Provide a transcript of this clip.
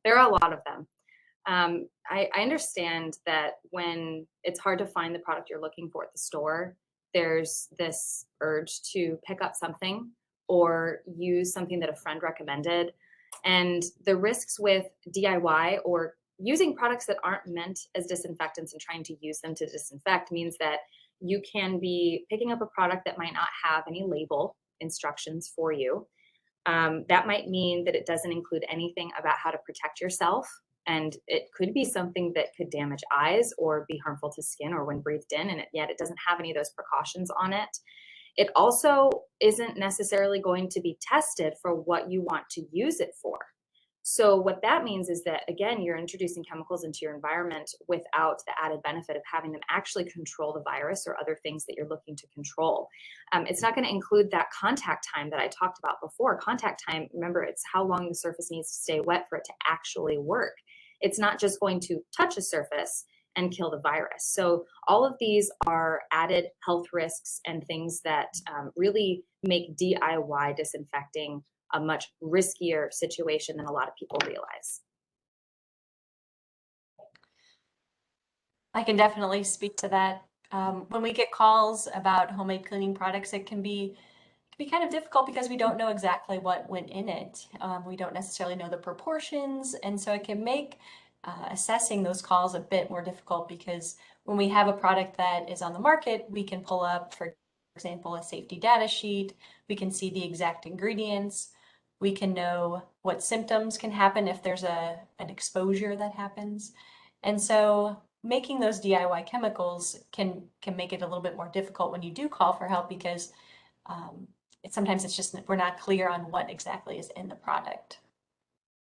There are a lot of them. I understand that when it's hard to find the product you're looking for at the store, there's this urge to pick up something or use something that a friend recommended. And the risks with DIY or using products that aren't meant as disinfectants and trying to use them to disinfect means that you can be picking up a product that might not have any label instructions for you. That might mean that it doesn't include anything about how to protect yourself. And it could be something that could damage eyes or be harmful to skin or when breathed in, and yet it doesn't have any of those precautions on it. It also isn't necessarily going to be tested for what you want to use it for. So what that means is that, again, you're introducing chemicals into your environment without the added benefit of having them actually control the virus or other things that you're looking to control. It's not going to include that contact time that I talked about before. Contact time, remember, it's how long the surface needs to stay wet for it to actually work. It's not just going to touch a surface and kill the virus. So all of these are added health risks and things that really make DIY disinfecting a much riskier situation than a lot of people realize. I can definitely speak to that. When we get calls about homemade cleaning products, it can be kind of difficult because we don't know exactly what went in it. We don't necessarily know the proportions, and so it can make assessing those calls a bit more difficult because when we have a product that is on the market, we can pull up, for example, a safety data sheet. We can see the exact ingredients. We can know what symptoms can happen if there's an exposure that happens. And so making those DIY chemicals can make it a little bit more difficult when you do call for help because sometimes it's just we're not clear on what exactly is in the product.